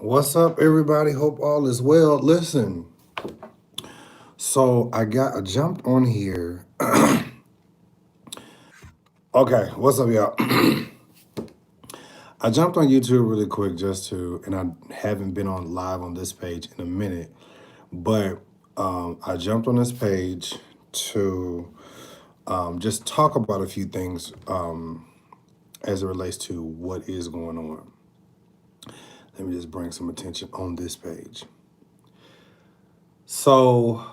What's up, everybody? Hope all is well. Listen, so I jumped on here. Okay, what's up, y'all? I jumped on YouTube really quick and I haven't been on live on this page in a minute, but I jumped on this page to just talk about a few things as it relates to what is going on. Let me just bring some attention on this page. So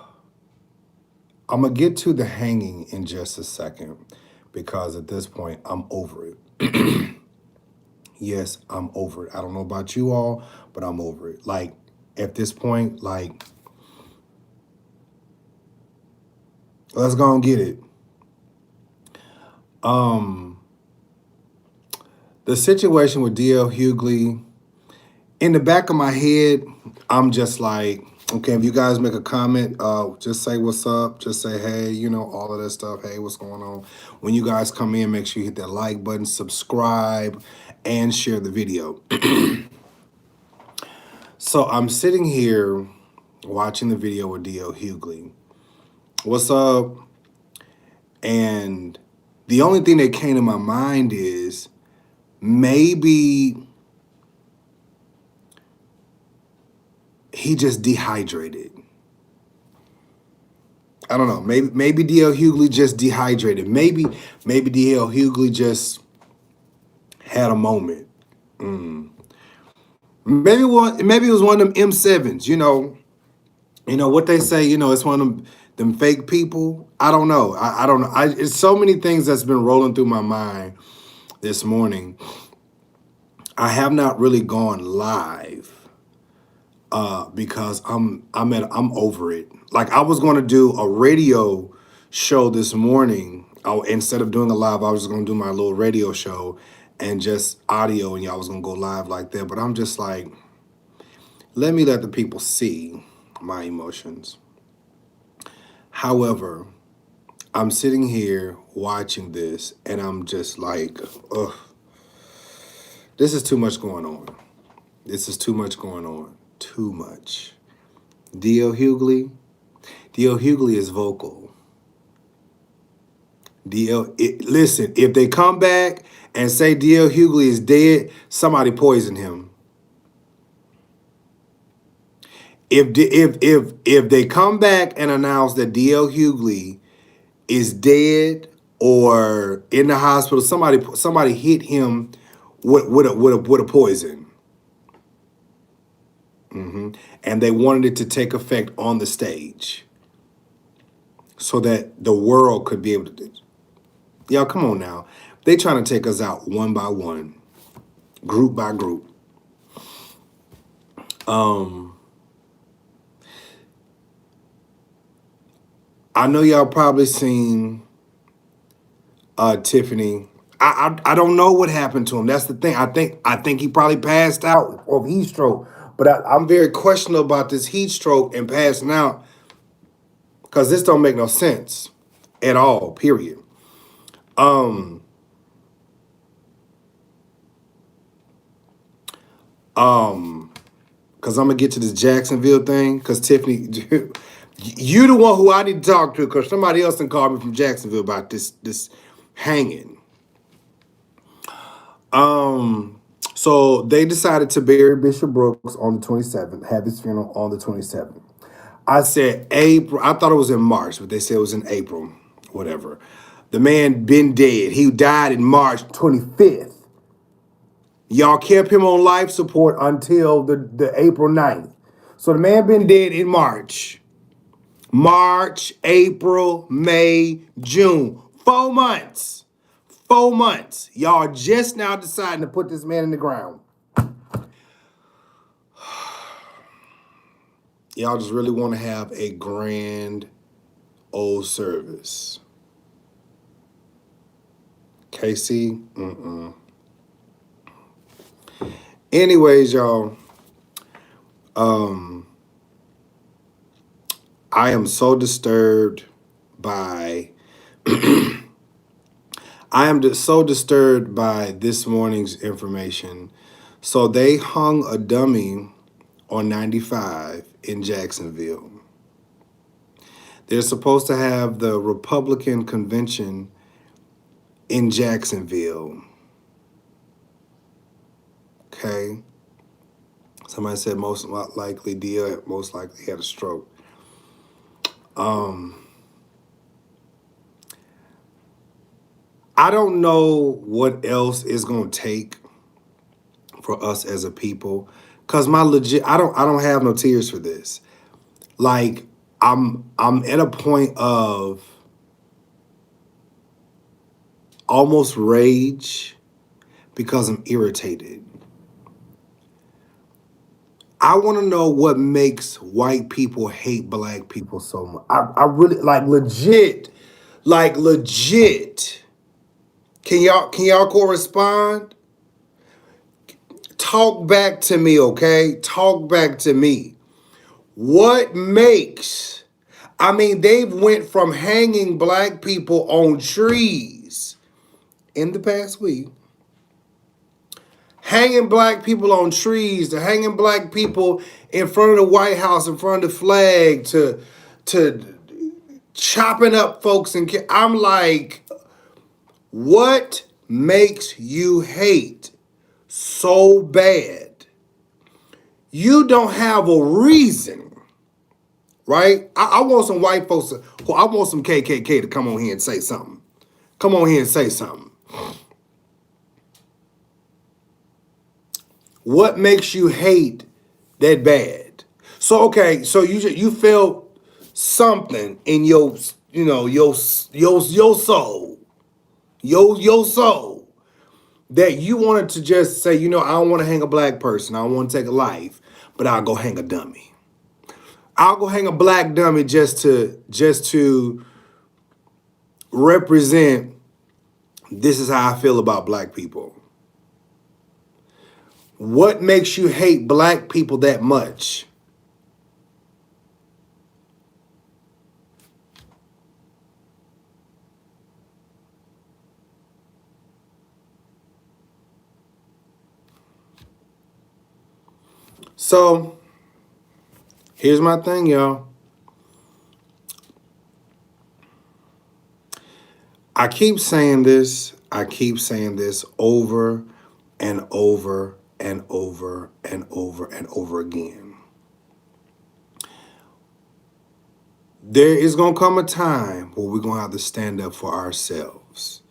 I'm going to get to the hanging in just a second because at this point, I'm over it. Yes, I'm over it. I don't know about you all, but I'm over it. Like, at this point, like, let's go and get it. The situation with DL Hugley, in the back of my head, I'm just like, okay, if you guys make a comment, just say what's up. Just say, hey, all of that stuff. Hey, what's going on? When you guys come in, make sure you hit that like button, subscribe, and share the video. So I'm sitting here watching the video with DL Hugley. What's up? And the only thing that came to my mind is maybe he just dehydrated. I don't know. Maybe DL Hugley just dehydrated. Maybe DL Hugley just had a moment. Maybe it was one of them M7s. What they say. It's one of them fake people. I don't know. I don't know. It's so many things that's been rolling through my mind this morning. I have not really gone live because I'm over it. Like, I was going to do a radio show this morning. Instead of doing a live, I was just going to do my little radio show and just audio, and y'all was going to go live like that. But I'm just like, let the people see my emotions. However, I'm sitting here watching this, and I'm just like, ugh, this is too much going on. This is too much going on. Too much. DL Hugley is vocal. Listen, if they come back and say DL Hugley is dead, somebody poisoned him. If they come back and announce that DL Hugley is dead or in the hospital, somebody hit him with a poison. And they wanted it to take effect on the stage so that the world could be able to do. Y'all, come on now. They trying to take us out one by one, group by group. I know y'all probably seen Tiffany. I don't know what happened to him. That's the thing. I think he probably passed out of heat stroke. But I'm very questionable about this heat stroke and passing out because this don't make no sense at all, period. Because I'm going to get to this Jacksonville thing because Tiffany, you the one who I need to talk to because somebody else done called me from Jacksonville about this hanging. So they decided to bury Bishop Brooks on the 27th, have his funeral on the 27th. I said April. I thought it was in March, but they said it was in April, whatever. The man been dead. He died in March 25th. Y'all kept him on life support until the April 9th. So the man been dead in March. March, April, May, June. 4 months. 4 months. Y'all just now deciding to put this man in the ground. Y'all just really want to have a grand old service. KC? Anyways, y'all, I am so disturbed by I am so disturbed by this morning's information. So they hung a dummy on 95 in Jacksonville. They're supposed to have the Republican convention in Jacksonville. Okay. Somebody said most likely Dia most likely had a stroke. I don't know what else is gonna take for us as a people. Cause I don't have no tears for this. Like I'm at a point of almost rage because I'm irritated. I want to know what makes white people hate black people so much. I really like legit. Can y'all correspond? Talk back to me, okay? Talk back to me. What makes I mean, they've went from hanging black people on trees in the past week, hanging black people on trees, to hanging black people in front of the White House, in front of the flag, to chopping up folks. And I'm like, what makes you hate so bad? You don't have a reason, right? I want some white folks, I want some KKK to come on here and say something. Come on here and say something. What makes you hate that bad? So okay, so you felt something in your your soul, your soul, that you wanted to just say, I don't want to hang a black person, I don't want to take a life, but I'll go hang a dummy. I'll go hang a black dummy just to represent this is how I feel about black people. What makes you hate black people that much? So, here's my thing, y'all. I keep saying this over and over and over and over and over again. There is going to come a time where we're going to have to stand up for ourselves.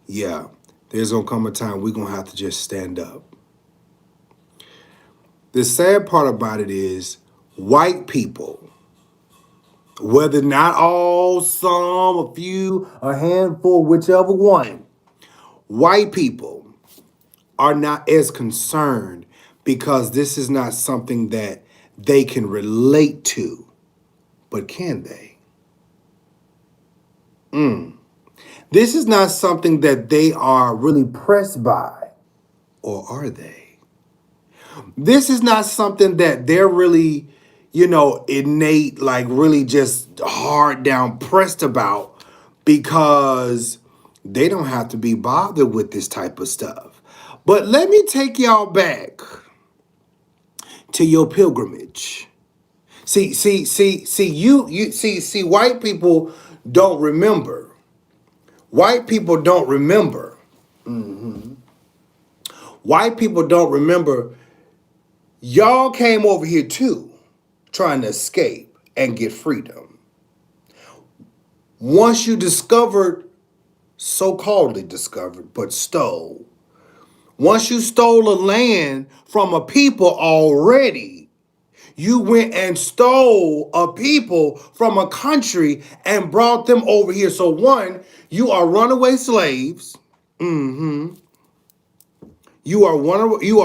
Yeah, there's going to come a time we're going to have to just stand up. The sad part about it is white people, whether not all, some, a few, a handful, whichever one, white people are not as concerned because this is not something that they can relate to. But can they? This is not something that they are really pressed by. Or are they? This is not something that they're really, innate, like really just hard down pressed about, because they don't have to be bothered with this type of stuff. But let me take y'all back to your pilgrimage. See, white people don't remember. White people don't remember. White people don't remember. Y'all came over here too, trying to escape and get freedom. Once you discovered, so-calledly discovered, but stole. Once you stole a land from a people already, you went and stole a people from a country and brought them over here. So one, you are runaway slaves. You are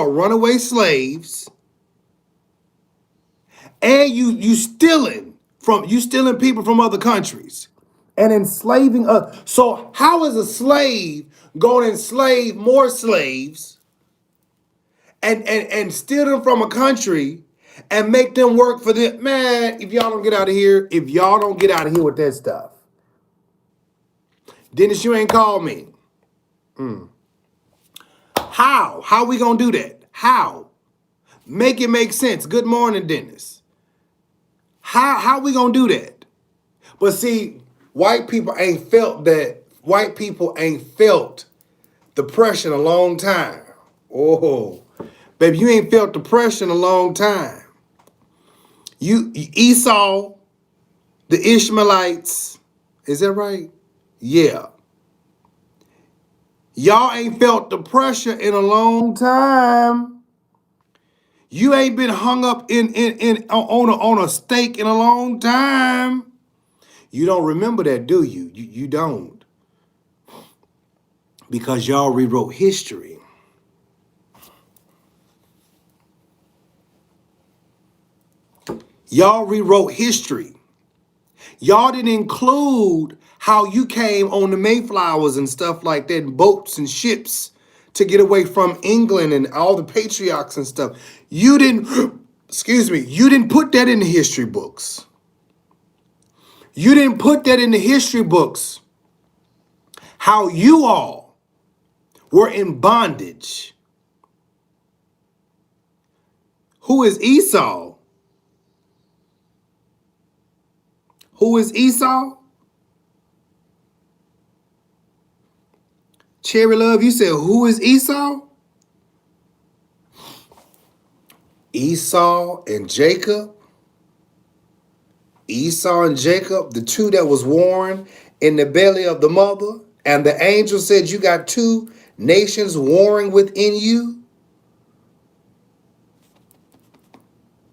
runaway slaves, and you stealing people from other countries and enslaving us. So how is a slave going to enslave more slaves and steal them from a country and make them work for them? Man, if y'all don't get out of here, with that stuff, Dennis, you ain't called me. How we gonna do that? How? Make it make sense. Good morning, Dennis. How we gonna do that? But see, white people ain't felt that. White people ain't felt depression a long time. Oh, baby, you ain't felt depression a long time. You Esau, the Ishmaelites, is that right? Yeah. Y'all ain't felt the pressure in a long time. You ain't been hung up on a stake in a long time. You don't remember that, do you? You don't. Because y'all rewrote history. Y'all rewrote history. Y'all didn't include how you came on the Mayflowers and stuff like that, and boats and ships to get away from England and all the patriarchs and stuff. You didn't, excuse me, you didn't put that in the history books. You didn't put that in the history books. How you all were in bondage. Who is Esau? Who is Esau? Cherry Love, you said, who is Esau? Esau and Jacob. Esau and Jacob, the two that was warring in the belly of the mother. And the angel said, you got two nations warring within you.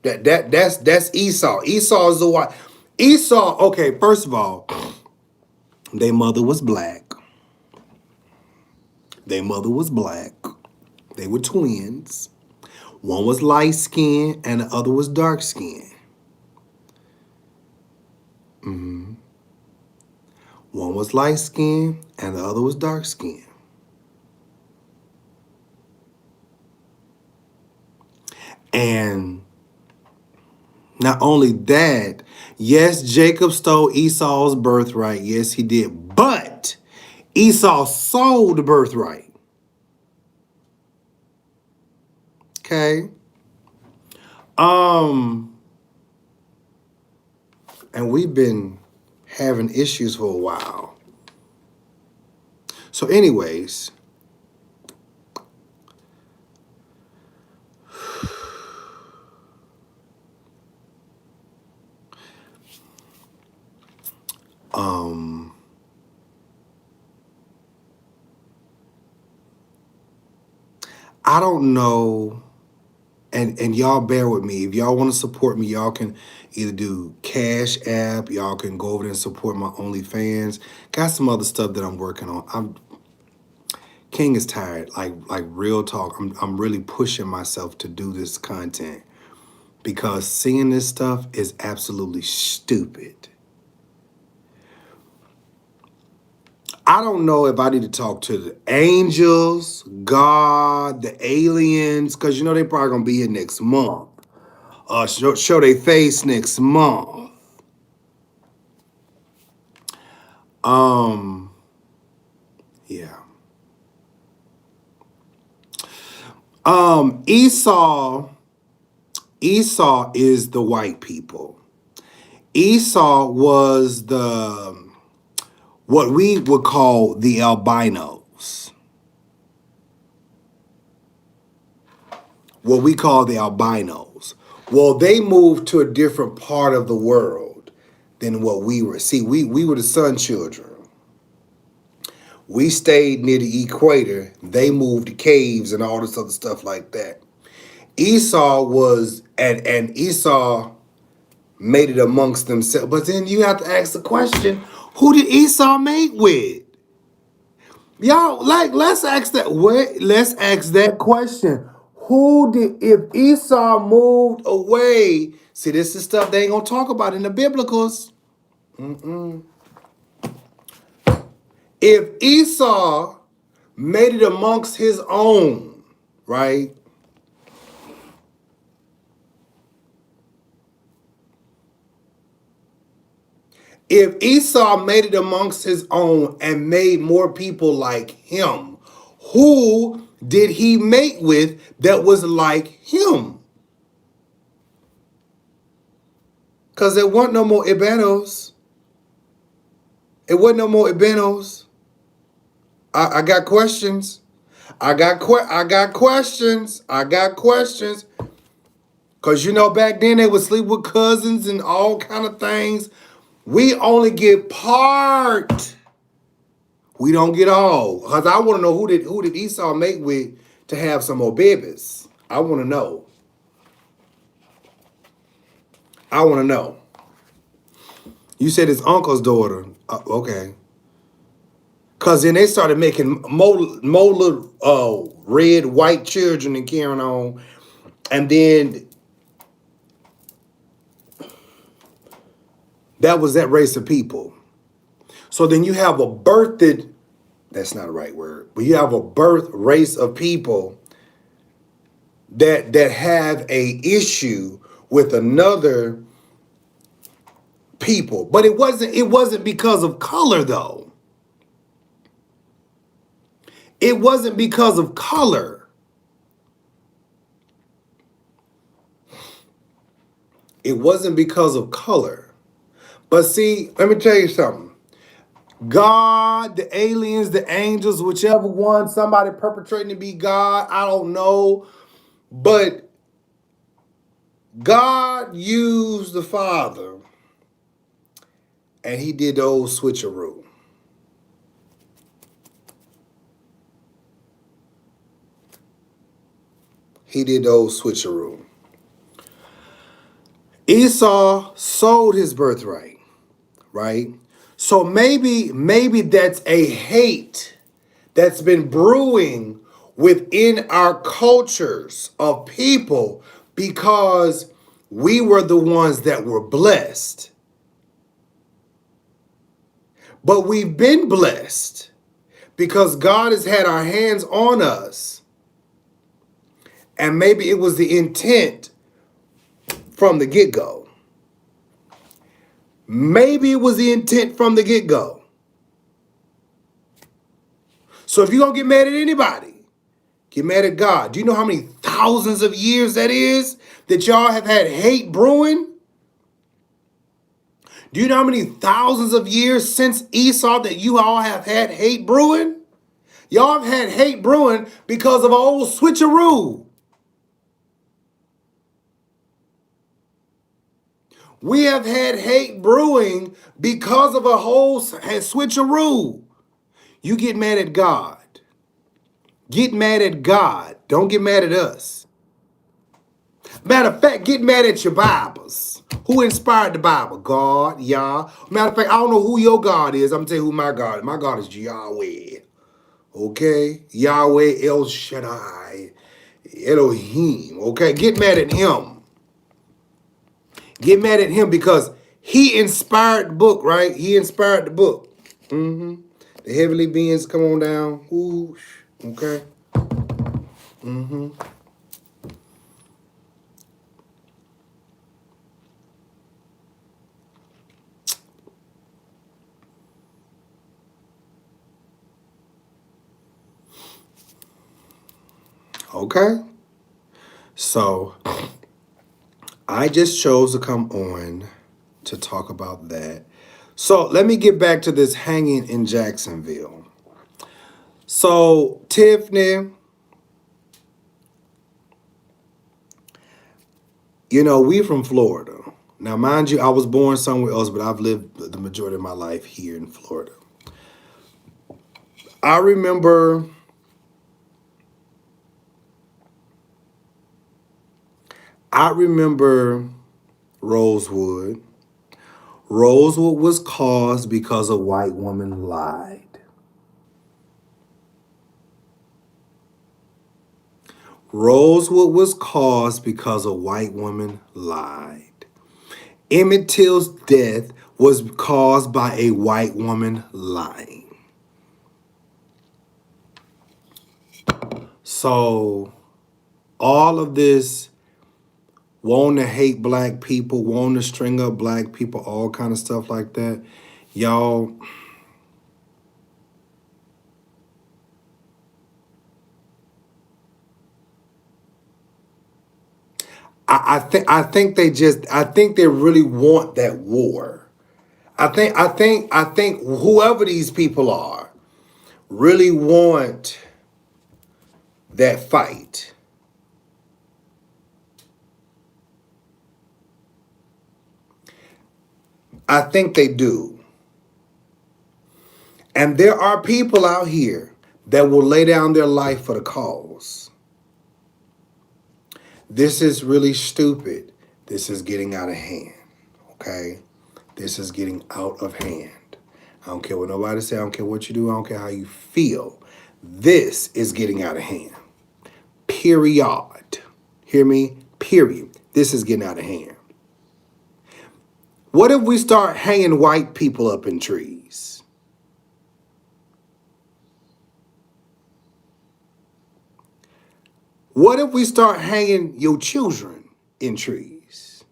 That's Esau. Esau is the white. Esau, okay, first of all, their mother was black. Their mother was black. They were twins. One was light skinned and the other was dark skinned. One was light skinned and the other was dark skinned. And not only that, yes, Jacob stole Esau's birthright. Yes, he did. But Esau sold the birthright. Okay. And we've been having issues for a while. So anyways, I don't know, and y'all bear with me. If y'all want to support me, y'all can either do Cash App, y'all can go over there and support my OnlyFans. Got some other stuff that I'm working on. King is tired, like real talk. I'm really pushing myself to do this content because seeing this stuff is absolutely stupid. I don't know if I need to talk to the angels, God, the aliens, because you know they probably gonna be here next month. Show their face next month. Yeah. Esau is the white people. Esau was what we would call the albinos. What we call the albinos. Well, they moved to a different part of the world than what we were. See, we were the sun children. We stayed near the equator. They moved to caves and all this other stuff like that. Esau was, and Esau made it amongst themselves. But then you have to ask the question, who did Esau mate with? Y'all, let's ask that. Wait, let's ask that question. Who did, if Esau moved away? See, this is stuff they ain't gonna talk about in the biblicals. If Esau made it amongst his own, right? If Esau made it amongst his own and made more people like him, who did he mate with that was like him? Because there wasn't no more Ibanos. It wasn't no more Ibanos. I got questions. I got questions. I got questions. Because, back then they would sleep with cousins and all kind of things. We only get part. We don't get all. Because I want to know who did Esau make with to have some more babies. I want to know. I want to know. You said his uncle's daughter. Okay. Because then they started making more little red, white children and carrying on. And then that was that race of people. So then you have a birthed, that's not the right word, but you have a birth race of people that have a issue with another people. But it wasn't because of color though. It wasn't because of color. It wasn't because of color. But see, let me tell you something. God, the aliens, the angels, whichever one, somebody perpetrating to be God, I don't know. But God used the Father and he did the old switcheroo. He did the old switcheroo. Esau sold his birthright, right? So maybe that's a hate that's been brewing within our cultures of people because we were the ones that were blessed. But we've been blessed because God has had our hands on us. And maybe it was the intent from the get-go. Maybe it was the intent from the get-go. So if you're going to get mad at anybody, get mad at God. Do you know how many thousands of years that is that y'all have had hate brewing? Do you know how many thousands of years since Esau that you all have had hate brewing? Y'all have had hate brewing because of an old switcheroo. We have had hate brewing because of a whole switcheroo. You get mad at God. Get mad at God. Don't get mad at us. Matter of fact, get mad at your Bibles. Who inspired the Bible? God, Yah. Matter of fact, I don't know who your God is. I'm going to tell you who my God is. My God is Yahweh. Okay? Yahweh El Shaddai. Elohim. Okay? Get mad at him. Get mad at him because he inspired the book, right? He inspired the book. The heavenly beings come on down. Ooh, okay? Okay? So, I just chose to come on to talk about that. So, let me get back to this hanging in Jacksonville. So, Tiffany, we from Florida. Now, mind you, I was born somewhere else, but I've lived the majority of my life here in Florida. I remember Rosewood. Rosewood was caused because a white woman lied. Rosewood was caused because a white woman lied. Emmett Till's death was caused by a white woman lying. So all of this wanting to hate black people, wanting to string up black people, all kind of stuff like that, y'all, I think they really want that war. I think whoever these people are really want that fight. I think they do. And there are people out here that will lay down their life for the cause. This is really stupid. This is getting out of hand. Okay? This is getting out of hand. I don't care what nobody say. I don't care what you do. I don't care how you feel. This is getting out of hand. Period. Hear me? Period. This is getting out of hand. What if we start hanging white people up in trees? What if we start hanging your children in trees?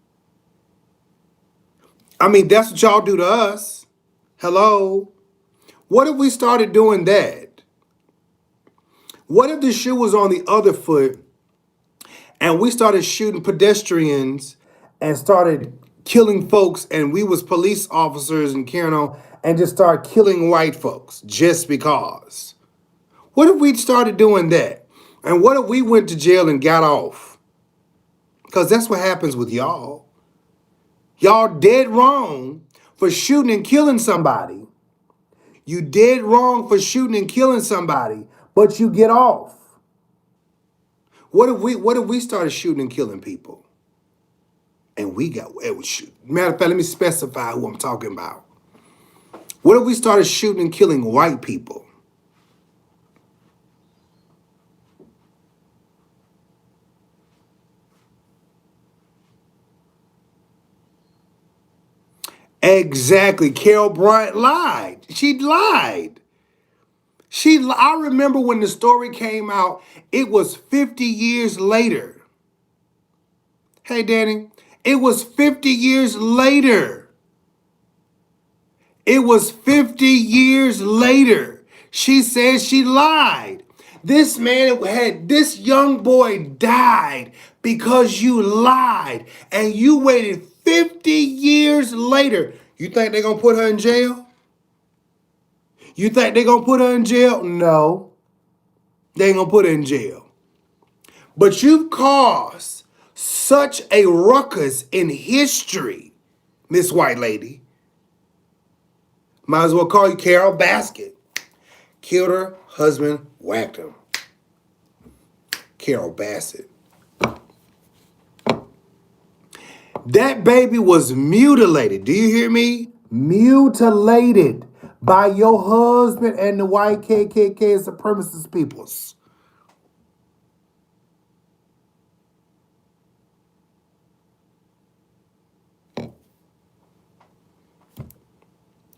I mean, that's what y'all do to us. Hello? What if we started doing that? What if the shoe was on the other foot and we started shooting pedestrians and started killing folks and we was police officers and carrying on and just start killing white folks just because? What if we started doing that? And what if we went to jail and got off? Because that's what happens with y'all. Y'all dead wrong for shooting and killing somebody. You dead wrong for shooting and killing somebody, but you get off. What if we started shooting and killing people? And we got matter of fact, let me specify who I'm talking about. What if we started shooting and killing white people? Exactly. Carol Bryant lied. She lied. I remember when the story came out, it was 50 years later. Hey, Danny, it was 50 years later. It was 50 years later. She said she lied. This young boy died because you lied and you waited 50 years later. You think they're going to put her in jail? You think they're going to put her in jail? No, they ain't going to put her in jail. But you've caused such a ruckus in history, Miss White Lady. Might as well call you Carol Basket. Killed her husband, whacked him. Carol Bassett. That baby was mutilated. Do you hear me? Mutilated by your husband and the white KKK supremacist peoples.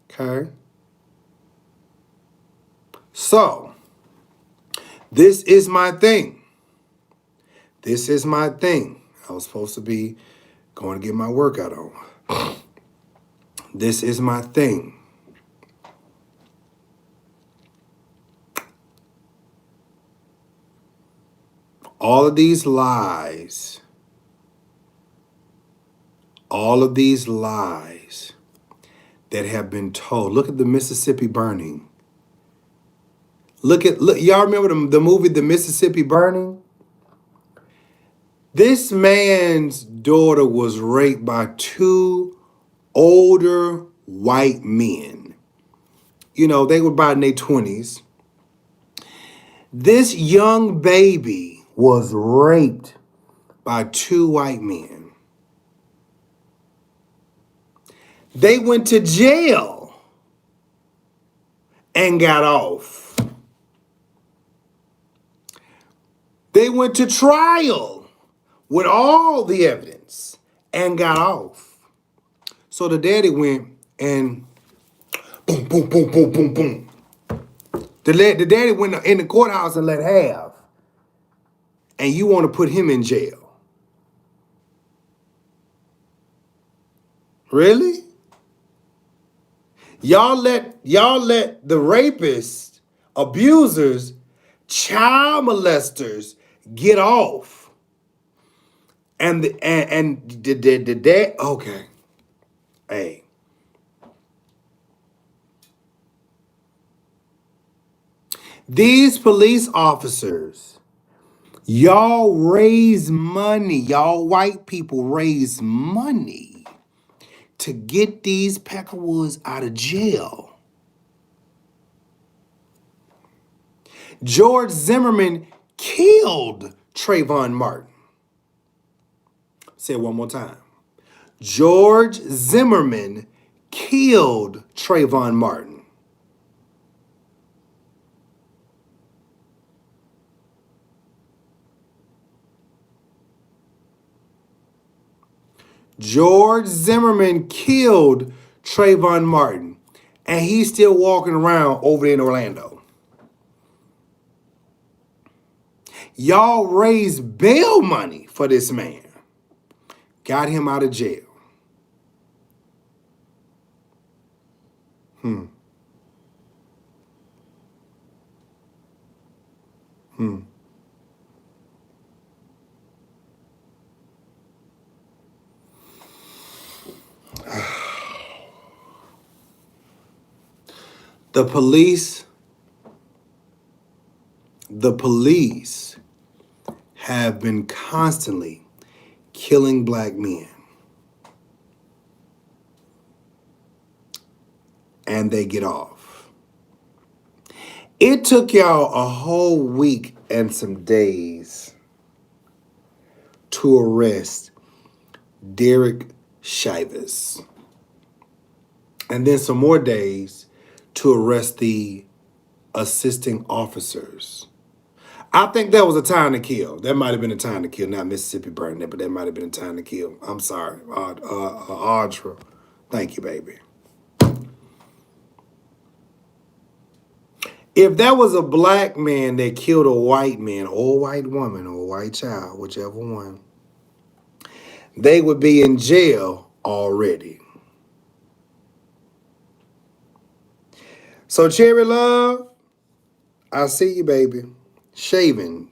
Okay. So, this is my thing. This is my thing. I was supposed to be going to get my workout on. This is my thing. All of these lies that have been told. Look at the Mississippi burning. Look, y'all remember the movie The Mississippi Burning? This man's daughter was raped by two older white men. You know, they were about in their 20s. This young baby was raped by two white men. They went to jail and got off. They went to trial with all the evidence and got off. So the daddy went and boom, boom, boom, boom, boom, boom. The daddy went in the courthouse and let half. And you want to put him in jail. Really? Y'all let the rapists, abusers, child molesters get off. And the dad, okay. Hey. These police officers, y'all raise money. Y'all white people raise money to get these Peckerwoods out of jail. George Zimmerman killed Trayvon Martin. Say it one more time. George Zimmerman killed Trayvon Martin. George Zimmerman killed Trayvon Martin, and he's still walking around over in Orlando. Y'all raised bail money for this man. Got him out of jail. The police have been constantly killing black men. And they get off. It took y'all a whole week and some days to arrest Derek Chivers. And then some more days to arrest the assisting officers. I think that was a time to kill. That might have been a time to kill. Not Mississippi burning it, but that might have been a time to kill. I'm sorry, Audra. Thank you, baby. If that was a black man that killed a white man or a white woman or a white child, whichever one, they would be in jail already. So, Cherry Love, I see you, baby. Shaving.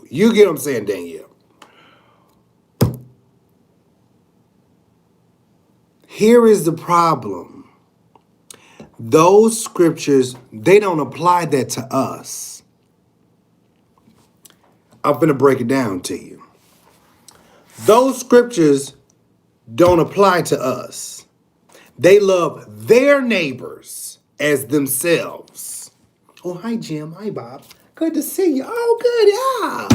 You get what I'm saying, Danielle. Here is the problem. Those scriptures, they don't apply that to us. I'm going to break it down to you. Those scriptures don't apply to us. They love their neighbors as themselves. Oh, hi, Jim. Hi, Bob. Good to see you. Oh, good. Yeah.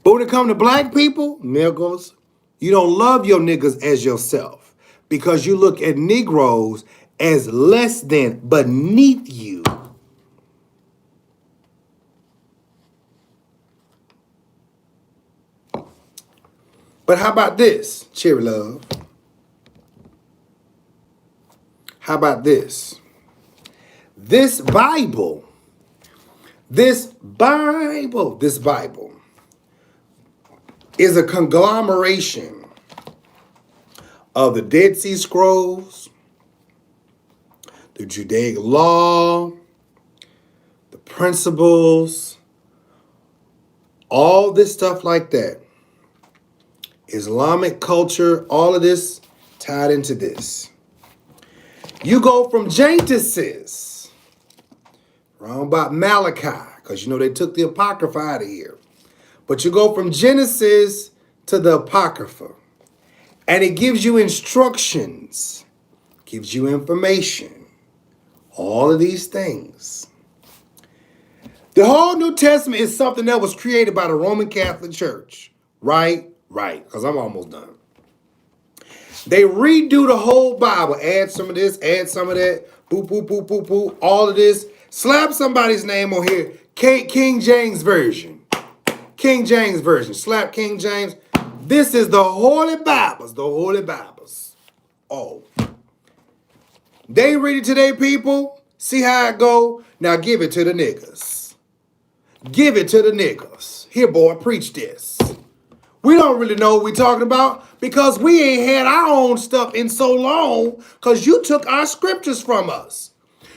But when it comes to black people, niggas, you don't love your niggas as yourself because you look at Negroes as less than, beneath you. But how about this, Cherry Love? How about this? This Bible is a conglomeration of the Dead Sea Scrolls, the Judaic law, the principles, all this stuff like that. Islamic culture, all of this tied into this. You go from Genesis, around about Malachi, because you know they took the Apocrypha out of here. But you go from Genesis to the Apocrypha, and it gives you instructions, gives you information, all of these things. The whole New Testament is something that was created by the Roman Catholic Church. Right, because I'm almost done. They redo the whole Bible, add some of this, add some of that, boop, boop, boop, boop, boop, all of this. Slap somebody's name on here, King James Version. King James Version, slap King James. This is the Holy Bibles, Oh. They read it to their people, see how it go. Now give it to the niggas. Give it to the niggas. Here, boy, preach this. We don't really know what we're talking about because we ain't had our own stuff in so long because you took our scriptures from us.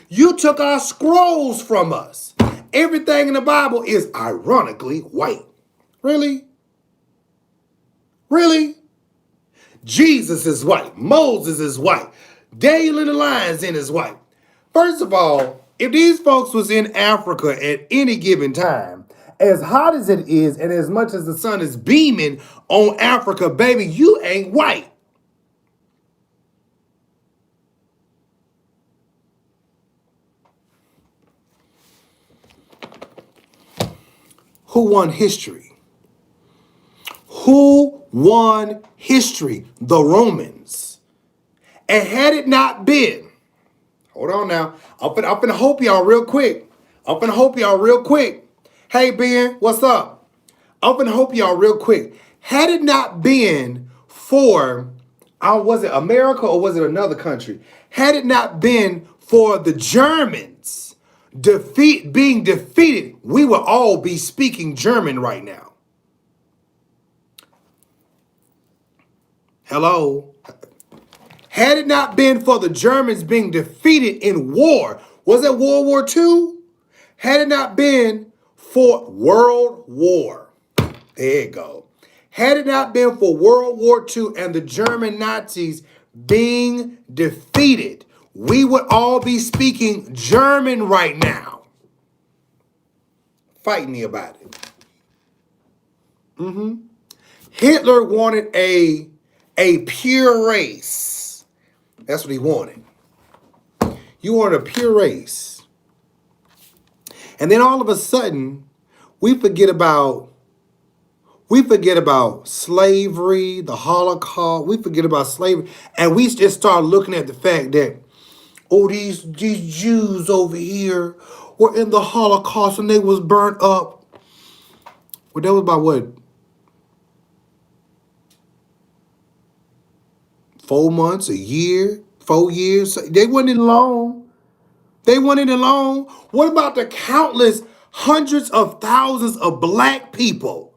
You took our scrolls from us. Everything in the Bible is ironically white. Really? Really? Jesus is white. Moses is white. Daniel in the Lions Den is white. First of all, if these folks was in Africa at any given time, as hot as it is and as much as the sun is beaming on Africa, baby, you ain't white. Who won history? Who won history? The Romans. And had it not been, hold on now, I'm finna hope y'all real quick. Hey Ben, what's up? I'm finna hope y'all real quick. Had it not been for, was it America or was it another country? Had it not been for the Germans being defeated, we would all be speaking German right now. Hello? Had it not been for the Germans being defeated in war, was it World War II? Had it not been for World War, there you go. Had it not been for World War II and the German Nazis being defeated, we would all be speaking German right now. Fight me about it. Hitler wanted a pure race. That's what he wanted. You wanted a pure race. And then all of a sudden, we forget about slavery, the Holocaust. We forget about slavery. And we just start looking at the fact that, oh, these Jews over here were in the Holocaust and they was burnt up. Well, that was about what? 4 months, a year, 4 years. They wasn't in long. What about the countless hundreds of thousands of black people?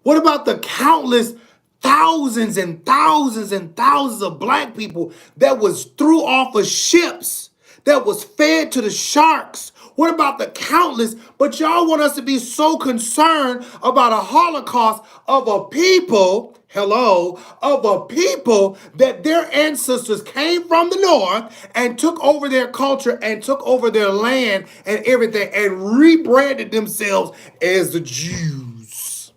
What about the countless thousands and thousands and thousands of black people that was threw off of ships, that was fed to the sharks? What about the countless? But y'all want us to be so concerned about a Holocaust of a people, that their ancestors came from the north and took over their culture and took over their land and everything and rebranded themselves as the Jews.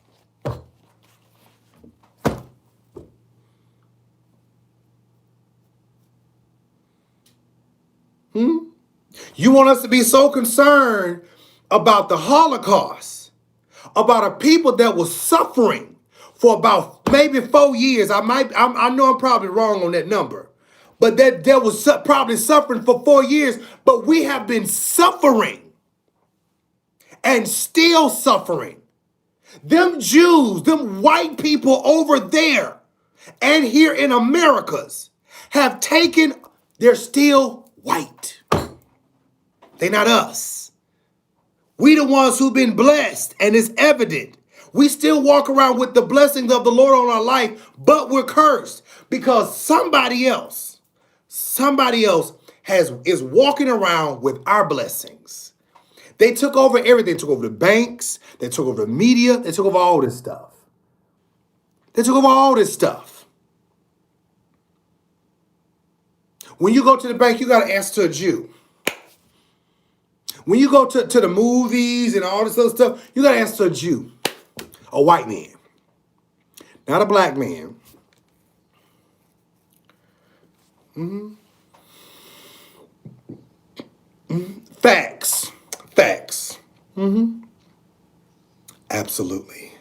You want us to be so concerned about the Holocaust, about a people that was suffering for about maybe 4 years. I know I'm probably wrong on that number, but that was probably suffering for 4 years. But we have been suffering and still suffering. Them Jews, them white people over there and here in Americas have taken, they're still white. They're not us. We the ones who've been blessed, and it's evident. We still walk around with the blessings of the Lord on our life, but we're cursed because somebody else is walking around with our blessings. They took over everything. They took over the banks. They took over the media. They took over all this stuff. When you go to the bank, you got to answer to a Jew. When you go to the movies and all this other stuff, you got to answer to a Jew, a white man, not a black man. Facts. Absolutely.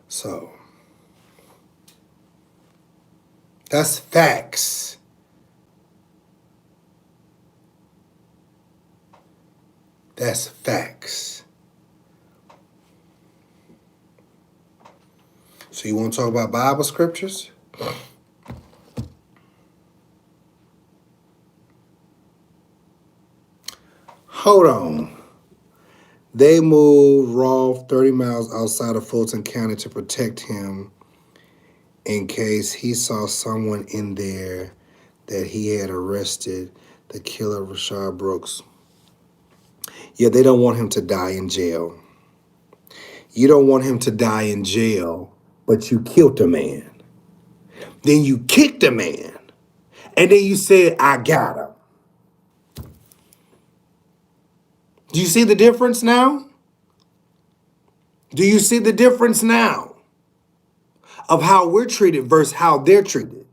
So, that's facts. That's facts. So you want to talk about Bible scriptures? Hold on. They moved Rolfe 30 miles outside of Fulton County to protect him in case he saw someone in there that he had arrested, the killer of Rashad Brooks. Yeah, they don't want him to die in jail. You don't want him to die in jail but you killed a man. Then you kicked a man. And then you said, I got him. Do you see the difference now? Do you see the difference now of how we're treated versus how they're treated?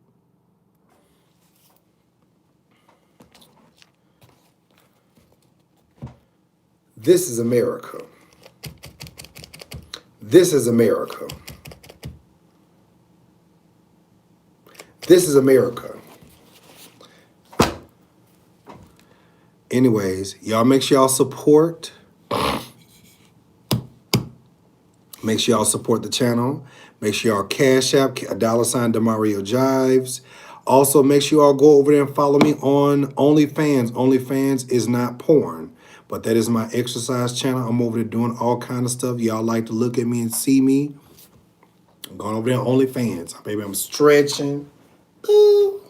This is America. This is America. This is America. Anyways, y'all make sure y'all support. Make sure y'all support the channel. Make sure y'all cash app $, Demario Jives. Also, make sure y'all go over there and follow me on OnlyFans. OnlyFans is not porn, but that is my exercise channel. I'm over there doing all kind of stuff. Y'all like to look at me and see me. I'm going over there on OnlyFans. Baby, I'm stretching. Ooh.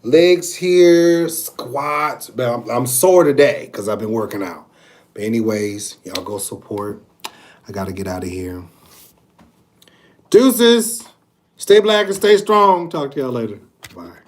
Legs here, squats. But I'm sore today because I've been working out. But anyways, y'all go support. I got to get out of here. Deuces. Stay black and stay strong. Talk to y'all later. Bye.